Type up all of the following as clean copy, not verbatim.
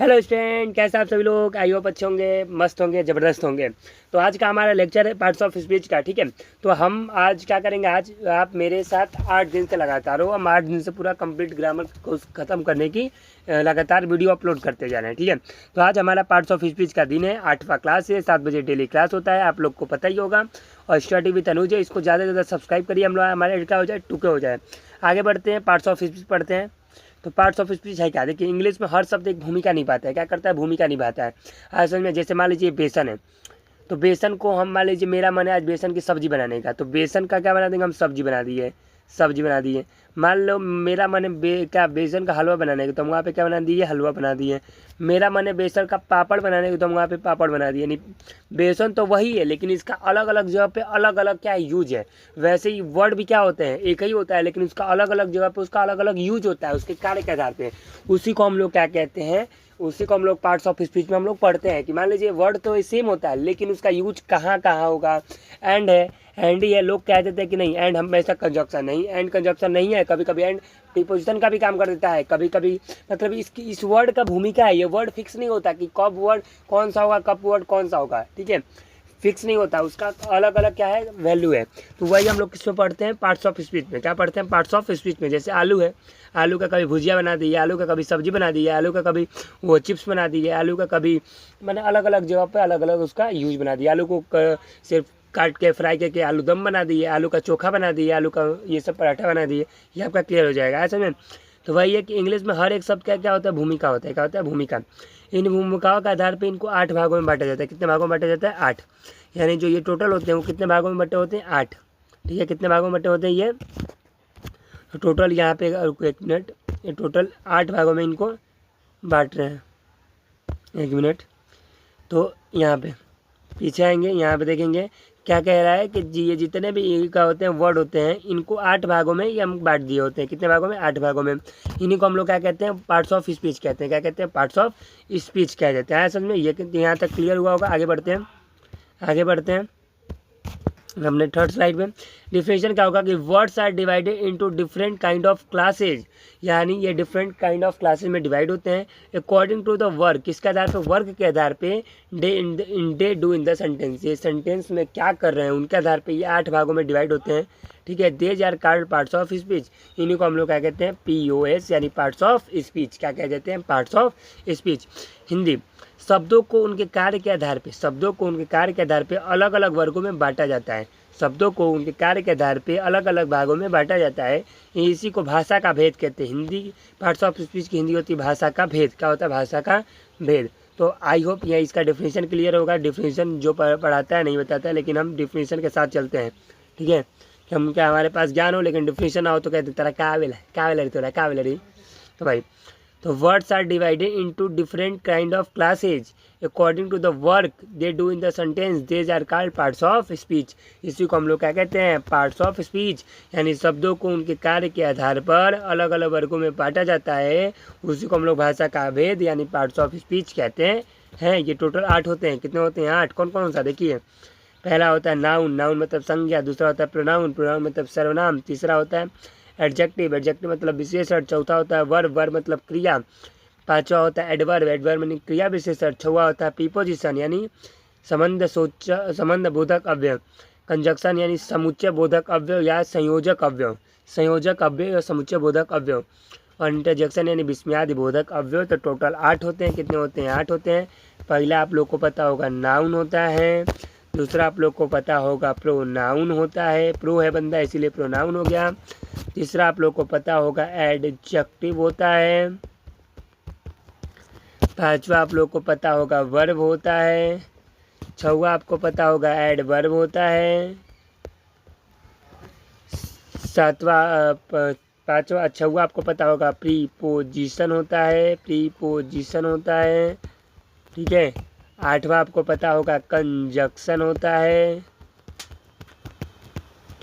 Hello student, कैसे आप सभी लोग? आई होप अच्छे होंगे, मस्त होंगे, ज़बरदस्त होंगे। तो आज का हमारा लेक्चर है पार्ट्स ऑफ स्पीच का, ठीक है। तो हम आज क्या करेंगे, आज आप मेरे साथ 8 दिन से लगातार हो। हम 8 दिन से पूरा कंप्लीट ग्रामर को ख़त्म करने की लगातार वीडियो अपलोड करते जा रहे हैं, ठीक है। तो आज हमारा पार्ट्स ऑफ स्पीच का दिन है, 8वां क्लास है, 7 बजे डेली क्लास होता है, आप लोग को पता ही होगा। और स्टडी विद तनुज है, इसको ज़्यादा से ज़्यादा सब्सक्राइब करिए, हम लोग हमारे क्या हो जाए, 2K हो जाए। आगे बढ़ते हैं, पार्ट्स ऑफ स्पीच पढ़ते हैं। तो पार्ट्स ऑफ स्पीच है क्या? देखिए, इंग्लिश में हर शब्द एक भूमिका निभाता है। क्या करता है? भूमिका निभाता है। आज समझ में, जैसे मान लीजिए बेसन है, तो बेसन को हम मान लीजिए, मेरा मन है आज बेसन की सब्जी बनाने का, तो बेसन का क्या बना देंगे हम? सब्जी बना दिए, सब्जी बना दिए। मान लो मेरा मन है क्या बेसन का हलवा बनाने का, तो हम वहाँ पे क्या बना दिए? हलवा बना दिए। मेरा मन है बेसन का पापड़ बनाने का, तो हम वहाँ पे पापड़ बना दिए। नहीं, बेसन तो वही है, लेकिन इसका अलग अलग जगह पे अलग अलग क्या यूज है। वैसे ही वर्ड भी क्या होते हैं, एक ही होता है, लेकिन उसका अलग अलग जगह पे उसका अलग अलग यूज होता है, उसके कार्य के आधार पे। उसी को हम लोग क्या कहते हैं, उसी को हम लोग पार्ट्स ऑफ स्पीच में हम लोग पढ़ते हैं कि मान लीजिए वर्ड तो सेम होता है, लेकिन उसका यूज कहाँ कहाँ होगा। एंड है, एंड ही है। लोग कह देते हैं कि नहीं, एंड हमेशा कंजक्शन नहीं, एंड कंजक्शन नहीं है। कभी कभी एंड प्रीपोजिशन का भी काम कर देता है, कभी कभी मतलब इसकी इस वर्ड का भूमिका है। ये वर्ड फिक्स नहीं होता कि कब वर्ड कौन सा होगा, कब वर्ड कौन सा होगा, ठीक है। फिक्स नहीं होता, उसका अलग अलग क्या है, वैल्यू है। तो वही हम लोग किसमें पढ़ते हैं? पार्ट्स ऑफ स्पीच में। क्या पढ़ते हैं? पार्ट्स ऑफ स्पीच में। जैसे आलू है, आलू का कभी भुजिया बना दी है, आलू का कभी सब्जी बना दी है, आलू का कभी वो चिप्स बना दी है, आलू का कभी मैंने अलग अलग जगह पे अलग अलग उसका यूज बना दिया। आलू को सिर्फ काट के फ्राई करके आलू दम बना दिए, आलू का चोखा बना दिए, आलू का ये सब पराठा बना दिए। ये आपका क्लियर हो जाएगा ऐसे में। तो वही है कि इंग्लिश में हर एक शब्द का क्या होता है? भूमिका होता है। क्या होता है? भूमिका। इन भूमिकाओं के आधार पर इनको 8 भागों में बांटा जाता है। कितने भागों में बांटा जाता है? 8। यानी जो ये टोटल होते हैं वो कितने भागों में बटे होते हैं? 8। ठीक है, कितने भागों में बटे होते हैं ये? तो टोटल यहाँ पे 1 मिनट, ये टोटल 8 भागों में इनको बांट रहे हैं। 1 मिनट। तो यहाँ पे पीछे आएंगे, यहाँ पे देखेंगे क्या कह रहा है कि ये जितने भी क्या होते हैं वर्ड होते हैं, इनको 8 भागों में ये हम बांट दिए होते हैं। कितने भागों में? 8 भागों में। इन्हीं को हम लोग क्या कहते हैं? पार्ट्स ऑफ स्पीच कहते हैं। क्या कहते हैं? पार्ट्स ऑफ स्पीच कह देते हैं। समझ में? ये यहाँ तक क्लियर हुआ होगा। आगे बढ़ते हैं, आगे बढ़ते हैं। हमने थर्ड स्लाइड में डिफिनेशन क्या होगा कि words are divided into different kind of classes. यानी ये डिफरेंट काइंड ऑफ क्लासेज में डिवाइड होते हैं अकॉर्डिंग टू द वर्क। किसके आधार पे? वर्क के आधार पे। Day do in the sentence, ये सेंटेंस में क्या कर रहे हैं उनके आधार पे ये 8 भागों में डिवाइड होते हैं, ठीक है। These are called parts of speech. इन्हीं को हम लोग क्या कहते हैं? POS, यानी पार्ट्स ऑफ स्पीच। क्या कह देते हैं? Parts of speech. हिंदी शब्दों को उनके कार्य के आधार पे, शब्दों को उनके कार्य के आधार पे अलग अलग वर्गों में बांटा जाता है। शब्दों को उनके कार्य के आधार पे अलग अलग भागों में बांटा जाता है। इसी को भाषा का भेद कहते हैं। हिंदी पार्ट्स ऑफ स्पीच की हिंदी होती है भाषा का भेद। क्या होता है? भाषा का भेद। तो आई होप यह इसका डिफिनेशन क्लियर होगा। डिफिनेशन जो पढ़ाता है नहीं बताता है, लेकिन हम डिफिनेशन के साथ चलते हैं, ठीक है। कि हम क्या, हमारे पास ज्ञान हो लेकिन डिफिनेशन ना हो तो कहते तेरा काबिल है, काबिल तो काबिल रही। तो भाई, तो words are divided into different kind of classes according to the work they do in the sentence. These are called parts of speech. इसी को हम लोग क्या कहते हैं? Parts of speech. यानी शब्दों को उनके कार्य के आधार पर अलग अलग वर्गों में बांटा जाता है, उसी को हम लोग भाषा का भेद यानी पार्ट्स ऑफ स्पीच कहते हैं। ये टोटल 8 होते हैं। कितने होते हैं? 8। कौन कौन सा? देखिए, पहला होता है नाउन, नाउन मतलब संज्ञा। दूसरा होता है प्रोनाउन, प्रोनाउन मतलब सर्वनाम। तीसरा होता है एडजेक्टिव, एडजेक्टिव मतलब विशेषण। चौथा होता है वर्ब, वर्ब मतलब क्रिया। पांचवा होता है एडवर्ब, एडवर्ब यानी क्रिया विशेषण। छठवां होता है प्रीपोजिशन यानी संबंध बोधक अव्यय। कंजक्शन यानी समुच्चय बोधक अव्यय या संयोजक अव्यय, संयोजक अव्यय या समुच्चय बोधक अव्यय। और इंटरजेक्शन यानी विस्मयादि बोधक अव्यय। तो टोटल 8 होते हैं। कितने होते हैं? 8 होते हैं। पहला आप लोग को पता होगा नाउन होता है। दूसरा आप लोग को पता होगा प्रोनाउन होता है, प्रो है बंदा इसीलिए प्रोनाउन हो गया। तीसरा आप लोग को पता होगा एडजेक्टिव होता है। पांचवा आप लोग को पता होगा वर्ब होता है। छठवा आपको पता होगा एडवर्ब होता है। छठवा आपको पता होगा प्रीपोजिशन होता है, प्रीपोजिशन होता है, ठीक है। आठवां आपको पता होगा कंजक्शन होता है,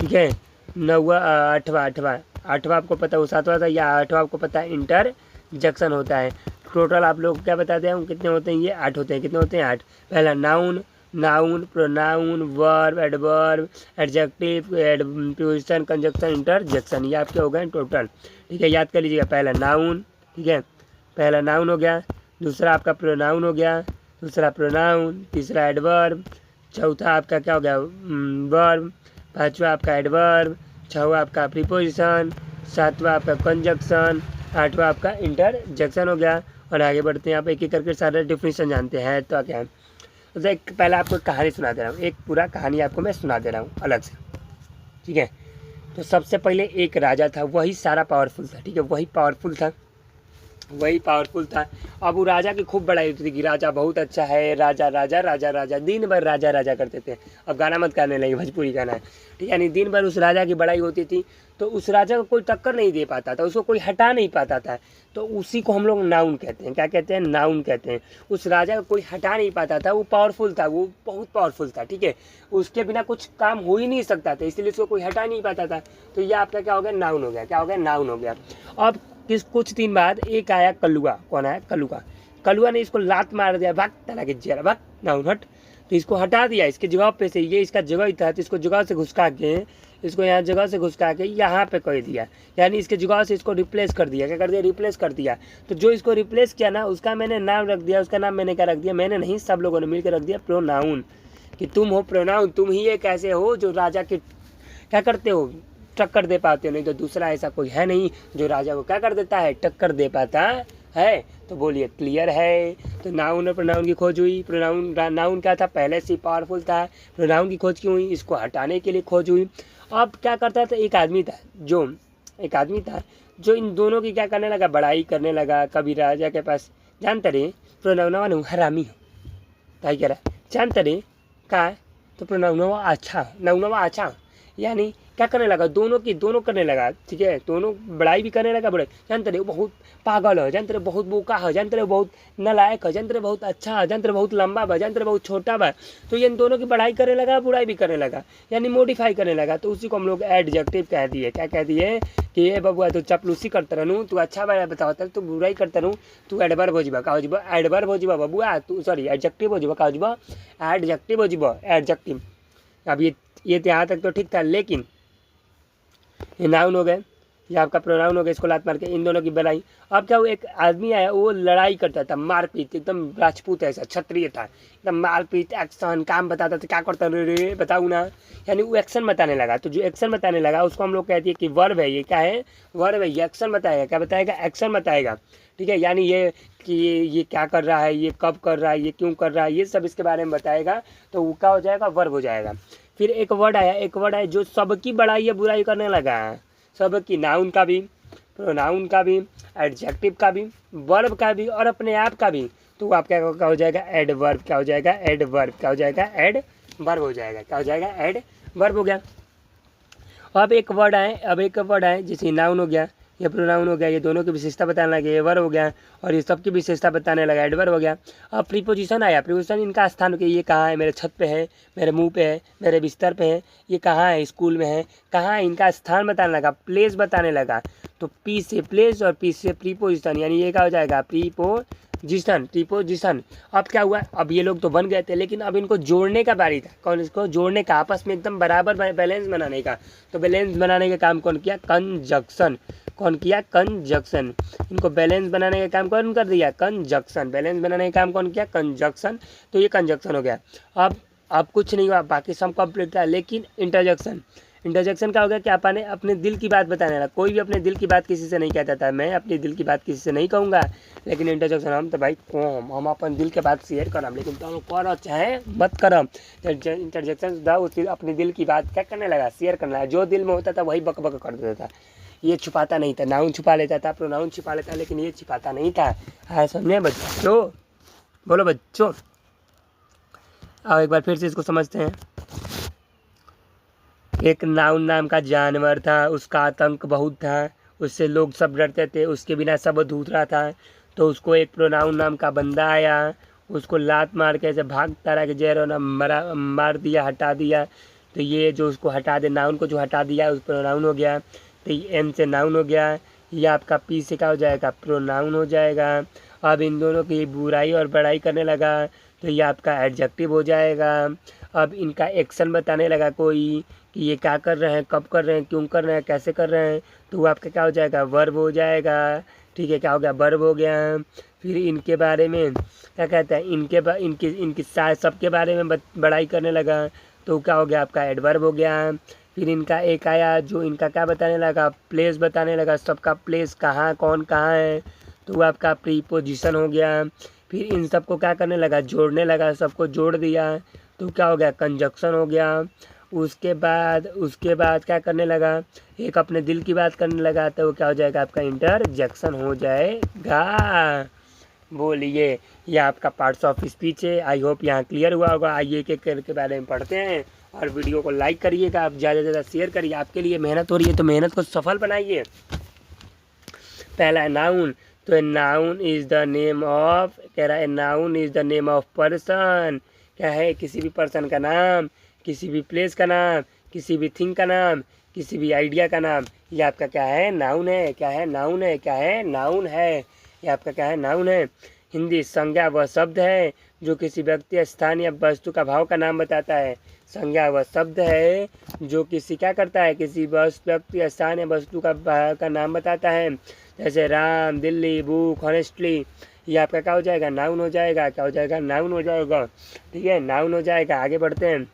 ठीक है। आठवां आपको पता हो, सातवां था या आठवां आपको पता है इंटरजेक्शन होता है। टोटल आप लोग क्या बताते हैं कितने होते हैं? ये 8 होते हैं। कितने होते हैं? 8। पहला noun, noun, pronoun, verb, adverb, adjective, preposition, conjunction, interjection. ये आपके हो गए टोटल, ठीक है। याद कर लीजिएगा। पहला नाउन, ठीक है, पहला नाउन हो गया। दूसरा आपका प्रोनाउन हो गया, दूसरा प्रोनाउन, तीसरा एडवर्ब, चौथा आपका क्या हो गया वर्ब, पांचवा आपका एडवर्ब, छठवा आपका प्रीपोजिशन, सातवां आपका कंजक्शन, आठवां आपका इंटरजेक्शन हो गया। और आगे बढ़ते हैं, आप एक एक करके सारे डिफिनेशन जानते हैं तो क्या है। तो एक पहले आपको कहानी सुना दे रहा हूँ, एक पूरा कहानी आपको मैं सुना दे रहा हूँ अलग से, ठीक है। तो सबसे पहले एक राजा था, वही सारा पावरफुल था, ठीक है, वही पावरफुल था। अब वो राजा की खूब बड़ाई होती थी कि राजा बहुत अच्छा है, राजा राजा राजा राजा, दिन भर राजा राजा करते थे। अब गाना मत करने लगे, भोजपुरी गाना है, ठीक है। यानी दिन भर उस राजा की बड़ाई होती थी, तो उस राजा को कोई टक्कर नहीं दे पाता था, उसको कोई हटा नहीं पाता था। तो उसी को हम लोग नाउन कहते हैं। क्या कहते हैं? नाउन कहते हैं। उस राजा को कोई हटा नहीं पाता था, वो पावरफुल था, वो बहुत पावरफुल था, ठीक है। उसके बिना कुछ काम हो ही नहीं सकता था, इसलिए उसको कोई हटा नहीं पाता था। तो ये आपका क्या हो गया? नाउन हो गया। क्या हो गया? नाउन हो गया। अब कुछ दिन बाद एक आया कलुआ। कौन आया? कलुआ ने इसको लात मार दिया, भाग तना के जरा भाग, नाउन हट। तो इसको हटा दिया, इसके जगह पे से, ये इसका जगह ही था, तो इसको जगह से घुसका के, इसको यहाँ जगह से घुसका के यहाँ पे कर दिया, यानी इसके जगह से इसको रिप्लेस कर दिया। क्या कर दिया? रिप्लेस कर दिया। तो जो इसको रिप्लेस किया ना, उसका मैंने नाम रख दिया। उसका नाम मैंने क्या रख दिया? मैंने नहीं, सब लोगों ने मिलकर रख दिया प्रोनाउन। कि तुम हो प्रोनाउन, तुम ही एक ऐसे हो जो राजा के क्या करते हो? टक्कर दे पाते हो। नहीं तो दूसरा ऐसा कोई है नहीं जो राजा को क्या कर देता है? टक्कर दे पाता है। तो बोलिए क्लियर है? तो नाउन और प्रोनाउन की खोज हुई। नाउन क्या था? पहले से पावरफुल था। प्रोनाउन की खोज क्यों हुई? इसको हटाने के लिए खोज हुई। अब क्या करता था? एक आदमी था जो इन दोनों की क्या करने लगा? बड़ाई करने लगा। कभी राजा के पास, जानते रहे प्रोनाउन हरामी हो, क्या कह रहा? जानते रहे का? तो प्रोनाउन अच्छा, यानी क्या करने लगा? दोनों करने लगा, ठीक है। दोनों बड़ाई भी करने लगा। बड़े जानते रहे बहुत पागल है, जानते रहे बहुत बोका है, जानते रहे बहुत नालायक है, जानते रहे बहुत अच्छा है, जानते रहे बहुत लंबा बा, जानते रहे बहुत छोटा बा। तो ये इन दोनों की बड़ाई करने लगा, बुराई भी करने लगा, यानी मॉडिफाई करने लगा। तो उसी को हम लोग एडजेक्टिव कह दिए। क्या कह दिए? कि ये बबुआ तू चपलूसी करता रहूँ, तू अच्छा बा बताओ, तू बुराई करता रहूँ, तू एडवर्ब हो जीबा। का हो जीबा? एडवर्ब हो जीबा बबुआ, तू सॉरी एडजेक्टिव हो जीबा। का हो जीबा? एडजेक्टिव हो जीबा, एडजेक्टिव। अब ये यहाँ तक तो ठीक था, लेकिन ये नाउन हो गए, ये आपका प्रोनाउन हो गया। इसको लात मार के इन दोनों की बड़ाई। अब क्या हुआ? एक आदमी आया, वो लड़ाई करता था, मारपीट, एकदम राजपूत ऐसा क्षत्रिय था, एकदम मारपीट एक्शन काम बताता था। क्या करता रे बताऊ ना, यानी वो एक्शन बताने लगा। तो जो एक्शन बताने लगा उसको हम लोग कहते हैं कि वर्ब है। ये क्या है? वर्ब है। ये एक्शन बताएगा। क्या बताएगा? एक्शन बताएगा, ठीक है। यानी ये कि ये क्या कर रहा है, ये कब कर रहा है, ये क्यों कर रहा है, ये सब इसके बारे में बताएगा। तो वो क्या हो जाएगा? वर्ब हो जाएगा। फिर एक वर्ड आया जो सबकी बड़ाई या बुराई करने लगा है। सबकी, नाउन का भी, प्रोनाउन का भी, एडजेक्टिव का भी, वर्ब का भी और अपने आप का भी। तो आपका क्या हो जाएगा? एडवर्ब। क्या हो जाएगा? एडवर्ब। क्या हो जाएगा? एडवर्ब हो जाएगा। क्या हो जाएगा? एडवर्ब हो गया। अब एक वर्ड आए जैसे नाउन हो गया, ये प्रोनाउन हो गया, ये दोनों की विशेषता बताने लगे, ये वर्ब हो गया, और ये सबकी विशेषता बताने लगा, एडवर्ब हो गया। अब प्रीपोजिशन आया। प्रीपोजिशन इनका स्थान के, ये कहाँ है? मेरे छत पे है, मेरे मुंह पे है, मेरे बिस्तर पे है, ये कहाँ है? स्कूल में है, कहाँ है? इनका स्थान बताने लगा, प्लेस बताने लगा। तो पी से प्लेस और पी से प्रीपोजिशन, यानी ये क्या हो जाएगा? प्रीपोजिशन। अब क्या हुआ? अब ये लोग तो बन गए थे, लेकिन अब इनको जोड़ने का बारी था। कौन? इसको जोड़ने का, आपस में एकदम बराबर बैलेंस बनाने का। तो बैलेंस बनाने का काम कौन किया? कंजक्शन। कौन किया? कंजक्शन। इनको बैलेंस बनाने का काम कौन कर दिया? कंजक्शन। बैलेंस बनाने का काम कौन किया? कंजक्शन। तो ये कंजक्शन हो गया। अब कुछ नहीं हुआ, बाकी सब कंप्लीट था, लेकिन इंटरजेक्शन का हो गया कि आपने अपने दिल की बात बताने लगा। कोई भी अपने दिल की बात किसी से नहीं कहता था, मैं अपने दिल की बात किसी से नहीं कहूँगा, लेकिन इंटरजेक्शन हम तो भाई हम अपन दिल के बात शेयर करम, लेकिन तुम करो चाहे मत करम। इंटरजेक्शन था उस अपने दिल की बात क्या करने लगा? शेयर करने लगा। जो दिल में होता था वही बक कर देता था। ये छुपाता नहीं था। नाउन छुपा लेता था, प्रोनाउन छुपा लेता, लेकिन ये छुपाता नहीं था। हाँ समझे बच्चों? बोलो बच्चों। और एक बार फिर से इसको समझते हैं। एक नाउन नाम का जानवर था, उसका आतंक बहुत था, उससे लोग सब डरते थे, उसके बिना सब अधूरा था। तो उसको एक प्रोनाउन नाम का बंदा आया, उसको लात मार के ऐसे भागता रहा कि जहर ना मार दिया, हटा दिया। तो ये जो उसको हटा दे, नाउन को जो हटा दिया उस प्रोनाउन हो गया। तो एन से नाउन हो गया, ये आपका पी से क्या हो जाएगा? प्रोनाउन हो जाएगा। अब इन दोनों की बुराई और बड़ाई करने लगा, तो ये आपका एडजेक्टिव हो जाएगा। अब इनका एक्शन बताने लगा कोई कि ये क्या कर रहे हैं, कब कर रहे हैं, क्यों कर रहे हैं, कैसे कर रहे हैं, तो वो आपका क्या हो जाएगा? वर्ब हो जाएगा। ठीक है, क्या हो गया? वर्ब हो गया। फिर इनके बारे में क्या कहता है, इनकी सबके बारे में बड़ाई करने लगा, तो क्या हो गया आपका एडवर्ब हो गया। फिर इनका एक आया जो इनका क्या बताने लगा, प्लेस बताने लगा, सबका प्लेस कहाँ कौन कहाँ है, तो वो आपका प्रीपोजिशन हो गया। फिर इन सबको क्या करने लगा, जोड़ने लगा, सबको जोड़ दिया, तो क्या हो गया, कंजक्शन हो गया। उसके बाद क्या करने लगा, एक अपने दिल की बात करने लगा, तो वो क्या हो जाएगा आपका इंटरजेक्शन हो जाएगा। बोलिए, ये आपका पार्ट्स ऑफ स्पीच है। आई होप यहाँ क्लियर हुआ होगा। आइए एक एक के बारे में पढ़ते हैं, और वीडियो को लाइक करिएगा, आप ज़्यादा से ज़्यादा शेयर करिए, आपके लिए मेहनत हो रही है तो मेहनत को सफल बनाइए। पहला है नाउन, तो noun is the name of, कह रहा है noun is the name of person, क्या है, किसी भी पर्सन का नाम, किसी भी प्लेस का नाम, किसी भी थिंग का नाम, किसी भी आइडिया का नाम, ये आपका क्या है, नाउन है। क्या है, नाउन है। क्या है, नाउन है। ये आपका क्या है, नाउन है। हिंदी, संज्ञा वह शब्द है जो किसी व्यक्ति, स्थान या वस्तु का भाव का नाम बताता है। संज्ञा वह शब्द है जो किसी क्या करता है, किसी व्यक्ति, स्थान या वस्तु का भाव का नाम बताता है। जैसे राम, दिल्ली, बुक, ऑनेस्टली, ये आपका क्या हो जाएगा, नाउन हो जाएगा। क्या हो जाएगा, नाउन हो जाएगा। ठीक है, नाउन हो जाएगा। आगे बढ़ते हैं,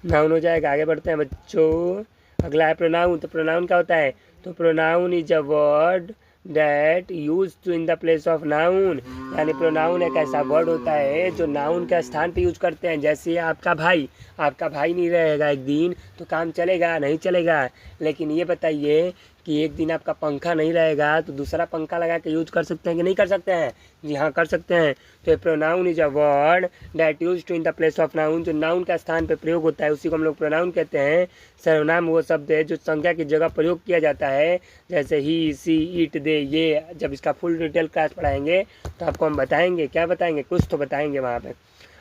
नाउन हो जाएगा। आगे बढ़ते हैं बच्चों। अगला है प्रोनाउन, तो प्रोनाउन क्या होता है, तो pronoun is a word that use to in the place of noun, यानी प्रोनाउन एक ऐसा वर्ड होता है जो नाउन के स्थान पे यूज करते हैं। जैसे आपका भाई नहीं रहेगा एक दिन, तो काम चलेगा, नहीं चलेगा। लेकिन ये बताइए कि एक दिन आपका पंखा नहीं रहेगा, तो दूसरा पंखा लगा के यूज कर सकते हैं कि नहीं कर सकते हैं? जी हाँ, कर सकते हैं। तो pronoun is a word that use to in the place of noun, जो नाउन का स्थान पे प्रयोग होता है उसी को हम लोग प्रोनाउन कहते हैं। सर्वनाम वो शब्द है जो संज्ञा की जगह प्रयोग किया जाता है, जैसे ही, सी, इट, दे। ये जब इसका फुल डिटेल क्लास पढ़ाएंगे तो आपको हम बताएंगे। क्या बताएंगे, कुछ तो बताएंगे वहाँ पे।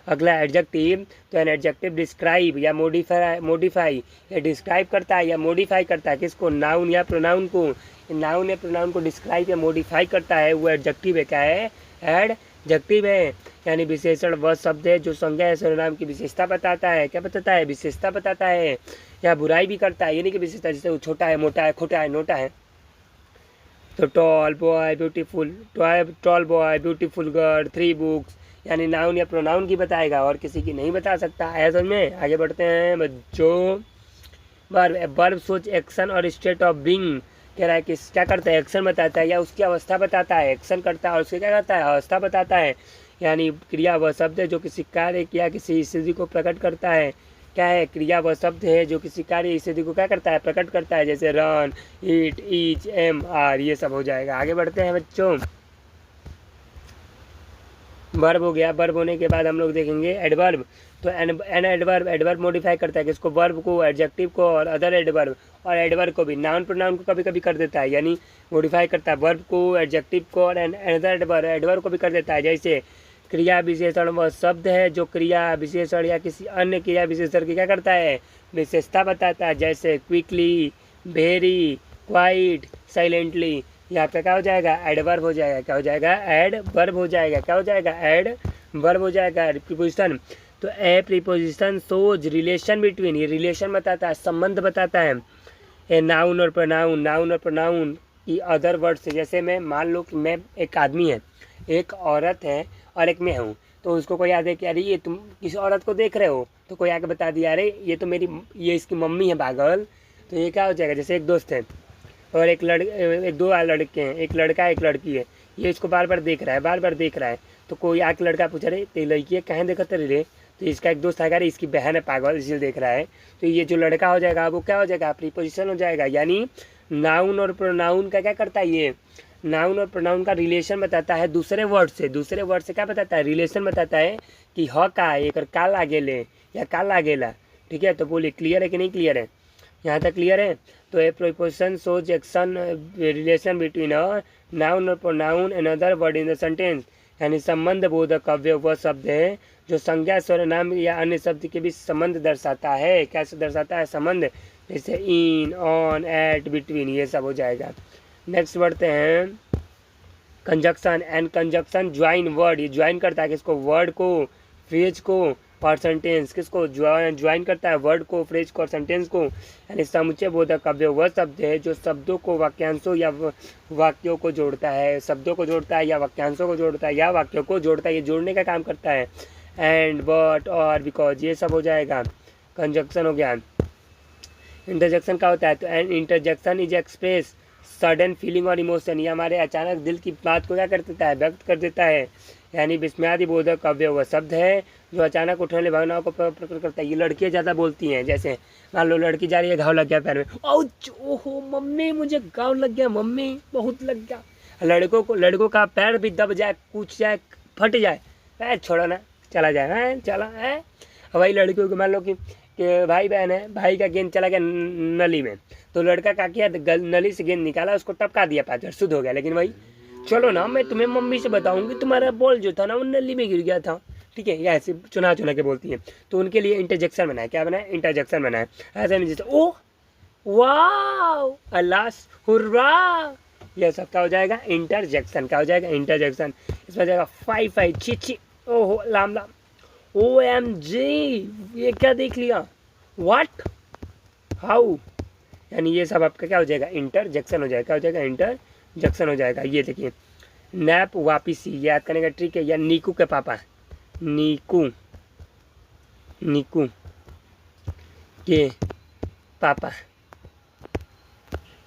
अगला एडजेक्टिव, तो एन एडजेक्टिव डिस्क्राइब या मोडिफाई या डिस्क्राइब करता है या मॉडिफाई करता है किसको, नाउन या प्रोनाउन को। नाउन या प्रोनाउन को डिस्क्राइब या मॉडिफाई करता है, वो एडजेक्टिव है। क्या है, एडजेक्टिव है। यानी विशेषण वह शब्द है जो संज्ञा या सर्वनाम की विशेषता बताता है। क्या बताता है, विशेषता बताता है। या बुराई भी करता है, ये नहीं कि विशेषता, जैसे वो छोटा है, मोटा है, खोटा है, नोटा है। तो tall boy beautiful girl, 3 books, यानी नाउन या प्रोनाउन की बताएगा और किसी की नहीं बता सकता है। समझ में? आगे बढ़ते हैं बच्चों। वर्ब सोच एक्शन और स्टेट ऑफ बीइंग, कह रहा है कि क्या करता है, एक्शन बताता है या उसकी अवस्था बताता है। एक्शन करता है और उसके क्या करता है, अवस्था बताता है। यानी क्रिया वह शब्द है जो किसी कार्य या किसी स्थिति को प्रकट करता है। क्या है, क्रिया वह शब्द है जो किसी कार्य स्थिति को क्या करता है, प्रकट करता है। जैसे run, eat, each, am, are, ये सब हो जाएगा। आगे बढ़ते हैं बच्चों। वर्ब हो गया। वर्ब होने के बाद हम लोग देखेंगे एडवर्ब। तो एन एडवर्ब मॉडिफाई करता है किसको, वर्ब को, एडजेक्टिव को और अदर एडवर्ब, और एडवर्ब को भी, नाउन प्रोनाउन को कभी कभी कर देता है, यानी मॉडिफाई करता है वर्ब को, एडजेक्टिव को और अदर एडवर्ब को भी कर देता है। जैसे क्रिया विशेषण वह शब्द है जो क्रिया विशेषण या किसी अन्य क्रिया विशेषण की क्या करता है, विशेषता बताता है। जैसे क्विकली, वेरी, क्वाइट, साइलेंटली, यहाँ पे क्या हो जाएगा, एडवर्ब हो जाएगा। क्या हो जाएगा, एडवर्ब हो जाएगा। क्या हो जाएगा, एडवर्ब हो जाएगा। प्रीपोजिशन, तो a preposition shows relation between, ये रिलेशन बताता है, संबंध बताता है। ए नाउन और प्रोनाउन की अदर वर्ड से। जैसे मैं मान लो कि मैं, एक आदमी है, एक औरत है और एक मैं हूँ, तो उसको कोई याद है कि अरे ये तुम किसी औरत को देख रहे हो, तो कोई आके बता दिया अरे ये तो ये इसकी मम्मी है पागल, तो ये क्या हो जाएगा। जैसे एक दोस्त है और एक दो लड़के हैं, एक लड़का एक लड़की है, ये इसको बार बार देख रहा है, तो कोई आके लड़का पूछा रहे तो लड़की है कहाँ देखते रे, तो इसका एक दोस्त आएगा, इसकी बहन है पागल इसलिए देख रहा है, तो ये जो लड़का हो जाएगा वो क्या हो जाएगा, प्रीपोजिशन हो जाएगा। यानी नाउन और प्रोनाउन का क्या करता है, ये नाउन और प्रोनाउन का रिलेशन बताता है दूसरे वर्ड से क्या बताता है, रिलेशन बताता है कि ह का एक का लागेले या का लागेला। ठीक है, तो बोलिए क्लियर है कि नहीं क्लियर है, यहाँ तक क्लियर है। तो a preposition shows action relation between a noun और pronoun and other word in the sentence, यानी संबंध बोधक अव्यय वह शब्द है जो संज्ञा, सर्वनाम या अन्य शब्द के बीच संबंध दर्शाता है। कैसे दर्शाता है, संबंध, जैसे इन, ऑन, एट, बिटवीन, ये सब हो जाएगा। नेक्स्ट बढ़ते हैं conjunction. And conjunction join word, ये ज्वाइन करता है किसको, वर्ड को, फ्रेज को, और सेंटेंस किसको ज्वाइन करता है, वर्ड को, फ्रेज को और सेंटेंस को। यानी समुच्चय बोधक अव्यय वह शब्द है जो शब्दों को वाक्यांशों या वाक्यों को जोड़ता है, शब्दों को जोड़ता है या वाक्यांशों को जोड़ता है या वाक्यों को जोड़ता है, ये जोड़ने का काम करता है। एंड, बट, और, बिकॉज, ये सब हो जाएगा। कंजक्शन हो गया। इंटरजेक्शन क्या होता है, तो an interjection is express sudden feeling और इमोशन, ये हमारे अचानक दिल की बात को क्या कर देता है, व्यक्त कर देता है। यानी विस्मयादि बोधक अव्यय वह शब्द है जो अचानक उठने वाली भावनाओं को प्रकट करता है। ये लड़कियाँ ज़्यादा बोलती हैं, जैसे मान लो लड़की जा रही है, घाव लग गया पैर में, ओहो मम्मी मुझे घाव लग गया, मम्मी बहुत लग गया। लड़कों का पैर भी दब जाए, कूच जाए, फट जाए, छोड़ो ना, चला जाए, चला है। वही लड़कियों को मान लो कि भाई बहन है, भाई का गेंद चला गया नली में, तो लड़का क्या किया, नली से गेंद निकाला, उसको टपका दिया, पैर शुद्ध हो गया। लेकिन वही चलो ना, मैं तुम्हें मम्मी से बताऊंगी, तुम्हारा बॉल जो था ना वो नली में गिर गया था, ठीक है। या ऐसे चुना के बोलती है, तो उनके लिए इंटरजेक्शन बनाए। क्या बनाए, इंटरजेक्शन बनाए। ऐसे नहीं जैसे ओ वाह अल्लास हुर्रा, यह सब क्या हो जाएगा, इंटरजेक्शन। क्या हो जाएगा, इंटरजेक्शन। इसमें जाएगा फाई छी, ओहो लाम, OMG, ये क्या देख लिया, व्हाट, हाउ, यानी ये सब आपका क्या हो जाएगा, इंटरजेक्शन हो जाएगा। क्या हो जाएगा, इंटरजेक्शन हो जाएगा। ये देखिए, नैप वापिसी याद करने का ट्रिक है। या नीकू के पापा, नीकू के पापा।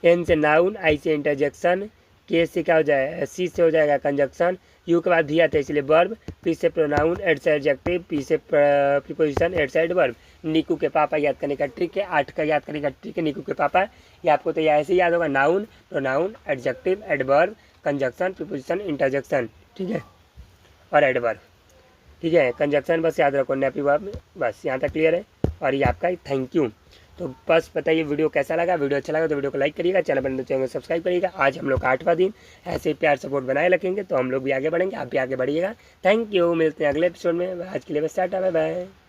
एन से नाउन, आई से इंटरजेक्शन, के से क्या हो जाएगा, सी से हो जाएगा कंजक्शन, यू के बाद भी आता है इसलिए वर्ब, पी से प्रोनाउन, एड से एडजेक्टिव, पी से प्रीपोजिशन, एड से एडवर्ब। नीकू के पापा याद करने का ट्रिक है, 8 का याद करने का ट्रिक है नीकू के पापा। ये आपको तो ऐसे ही याद होगा, noun, pronoun, adjective, adverb, conjunction, preposition, interjection, ठीक है, और एडवर्ब, ठीक है। कंजक्शन बस याद रखो, नेपी वर्ब, बस यहाँ तक क्लियर है। और ये आपका थैंक यू। तो बस बताइए वीडियो कैसा लगा। वीडियो अच्छा लगा तो वीडियो को लाइक करिएगा, चैनल पर चैनल सब्सक्राइब करिएगा। आज हम लोग का 8वां दिन, ऐसे ही प्यार सपोर्ट बनाए रखेंगे तो हम लोग भी आगे बढ़ेंगे, आप भी आगे बढ़िएगा। थैंक यू, मिलते हैं अगले एपिसोड में। आज के लिए बस टाटा, बाय बाय।